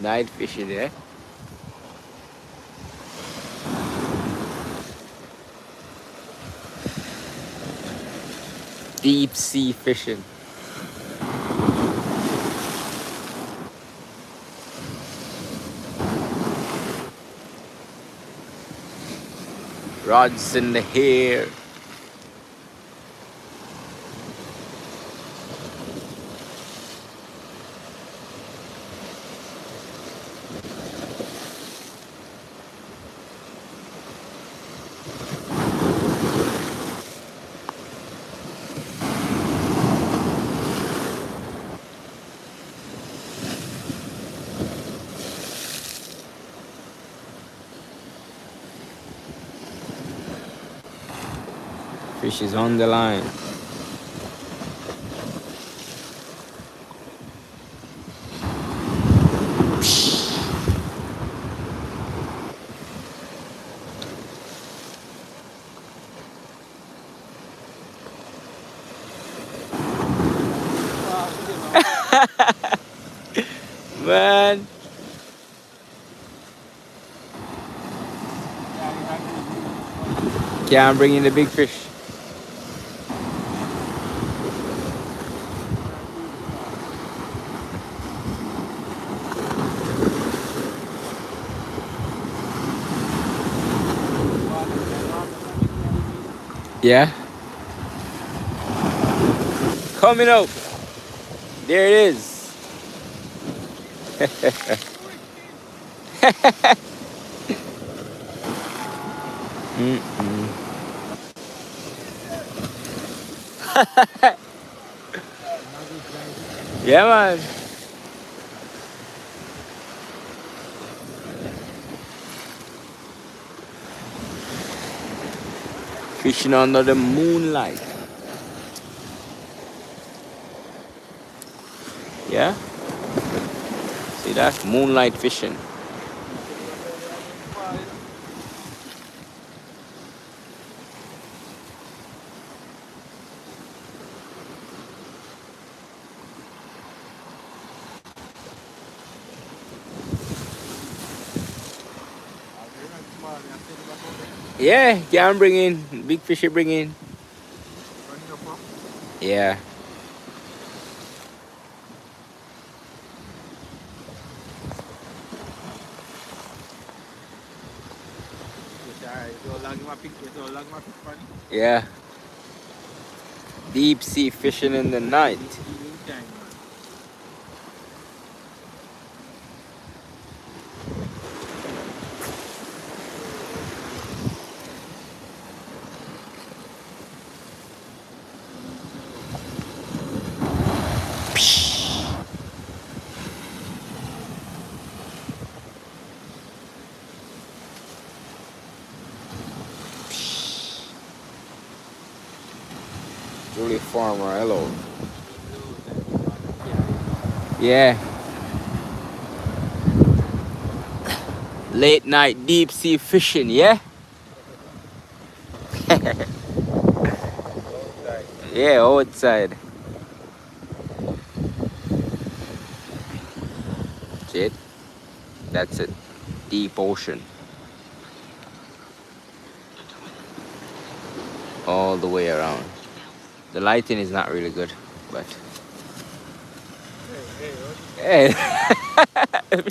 Night fishing, eh? Deep sea fishing. Rods in the hair. Fish is on the line. Man. Can't bring in the big fish. Yeah. Coming out. There it is. Mm-mm. Yeah, man. Fishing under the moonlight. Yeah? See that? Moonlight fishing. Yeah, can bring in. Big fish you bring in. Yeah. Yeah. Deep sea fishing in the night. Julie Farmer, hello. Yeah. Late night deep sea fishing, yeah? Yeah, outside. Shit. That's it. Deep ocean. All the way around. The lighting is not really good, but hey,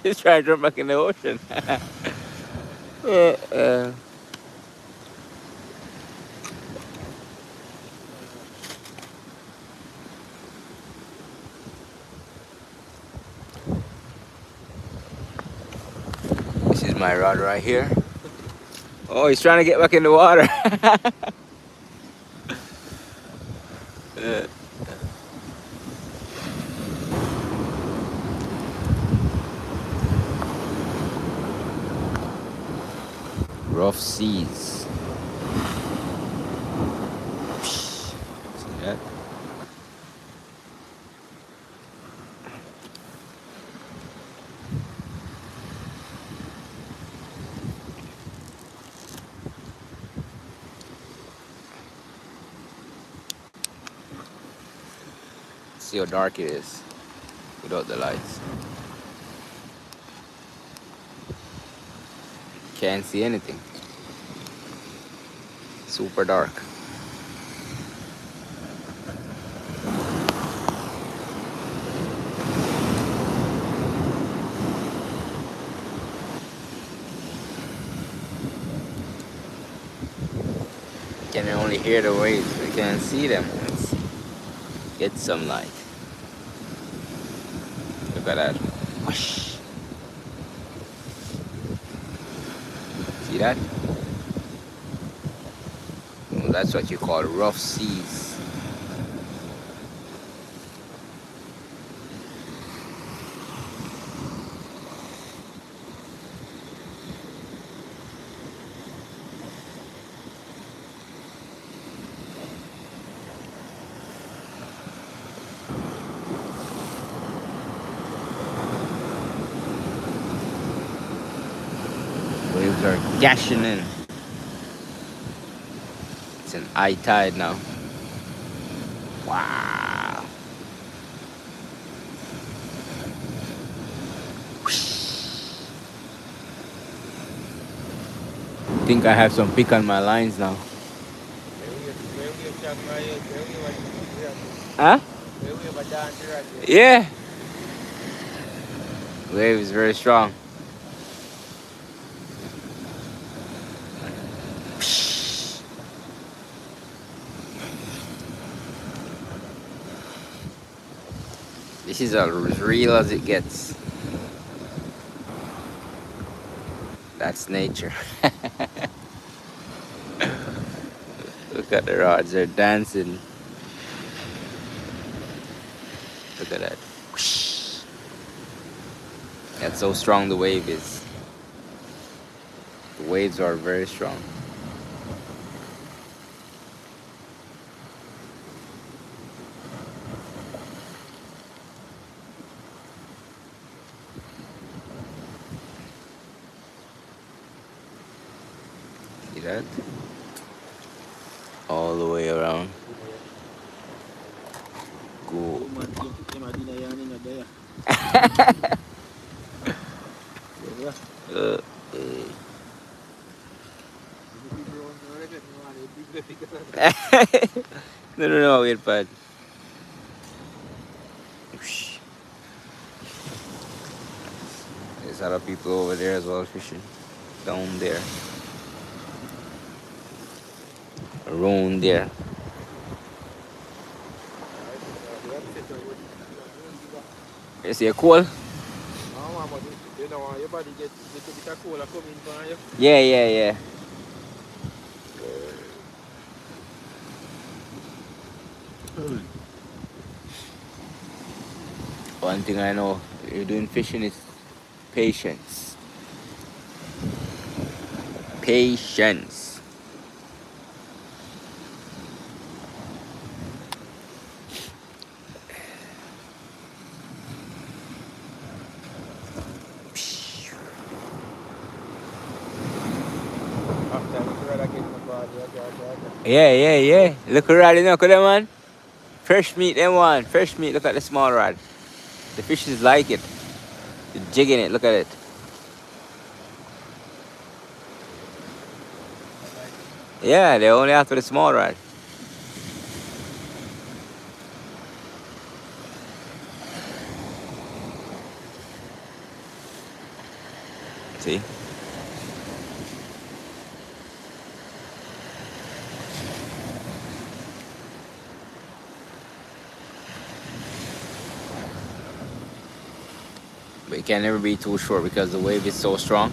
just try to jump back in the ocean. uh, this is my rod right here. Oh, he's trying to get back in the water. uh, rough seas. See that? See how dark it is without the lights. Can't see anything. Super dark. Can only hear the waves, we can't see them. Let's get some light. Look at that. Whoosh. See that? Well, that's what you call rough seas. Waves are dashing in. It's an high tide now. Wow. Think I have some pick on my lines now. Huh? Yeah. Wave is very strong. This is as real as it gets. That's nature. Look at the rods, they're dancing. Look at that. That's so strong the wave is. The waves are very strong. See that? All the way around. Cool. No, wait, but there's a lot of people over there as well fishing. Down there. Around there. You see a cool? Yeah. One thing I know, you're doing fishing is patience. Patience. Yeah. Look around, you know, look at them, man. Fresh meat, them one. Fresh meat, look at the small rod. The fishes like it. They're jigging it, look at it. Yeah, they're only after the small rod. See? But it can never be too short because the wave is so strong.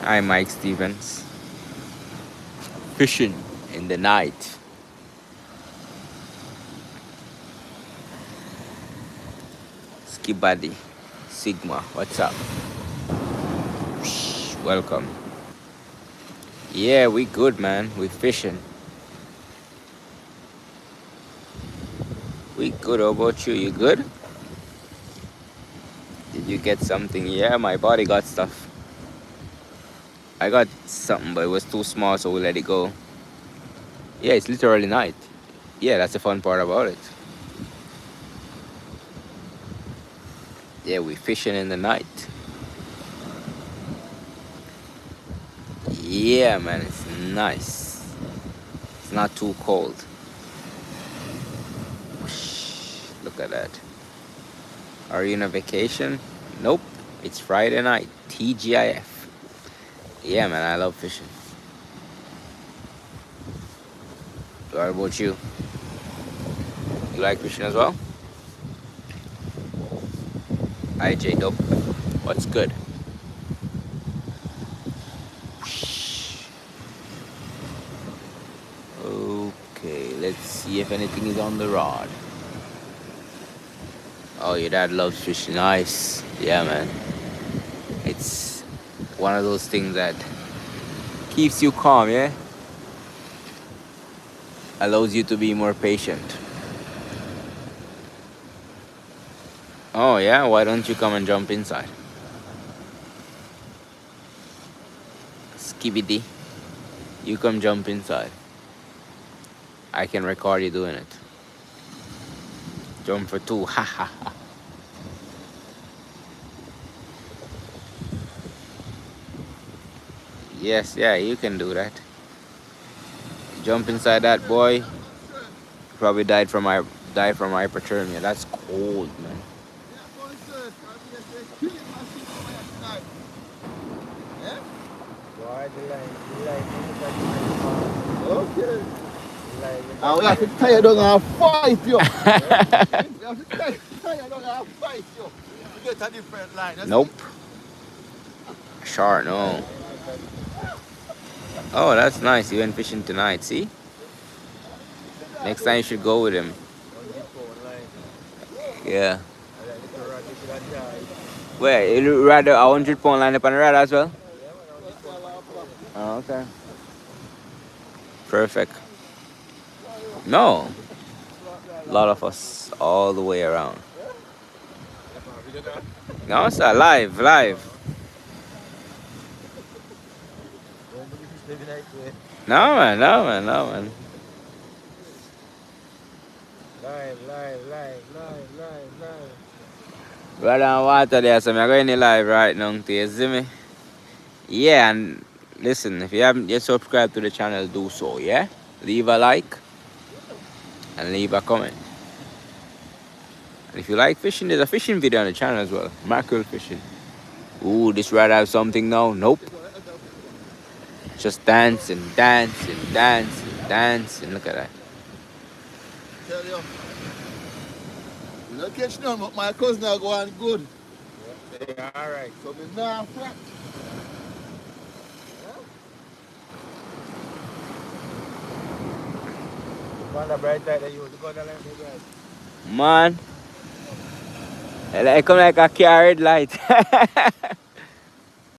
Hi, Mike Stevens. Fishing in the night. Skibadi, Sigma, what's up? Welcome. Yeah, we good, man. We fishing. We good. How about you? You good? Did you get something? Yeah, my body got stuff. I got something, but it was too small, so we let it go. Yeah, it's literally night. Yeah, that's the fun part about it. Yeah, we fishing in the night. Yeah, man, it's nice. It's not too cold. Whoosh, look at that. Are you on a vacation? Nope. It's Friday night. TGIF. Yeah, man, I love fishing. What about you? You like fishing as well? IJ Dope. What's good? Okay, let's see if anything is on the rod. Oh, your dad loves fishing. Nice. Yeah, man. It's one of those things that keeps you calm, yeah? Allows you to be more patient. Oh, yeah? Why don't you come and jump inside? Skibidi. You come jump inside. I can record you doing it. Jump for two. Ha ha ha. Yes, yeah, you can do that. Jump inside that boy. Probably died from hypothermia. That's cold, man. Okay. And we have to tie you down and fight you. We have to tie you down and fight you. To get a different line. Nope. Sure, no. Oh, that's nice. You went fishing tonight, see? Next time you should go with him. Yeah. Where? You rather a 100 pound line up on the rod as well? Oh, okay. Perfect. No. A lot of us all the way around. No, sir. Live, live. No, man, no, man, no, man. Live. Brother and water there, so I'm going in live right now, you see me? Yeah, and listen, if you haven't yet subscribed to the channel, do so, yeah? Leave a like and leave a comment. And if you like fishing, there's a fishing video on the channel as well. Mackerel fishing. Ooh, this rod have something now? Nope. Just dancing, dancing, dancing, dancing. Look at that. Tell you. We don't catch none, but my cousin are going good. Yeah, alright. So me now flat. On the bright side, you go down like Man. It come like a carried light.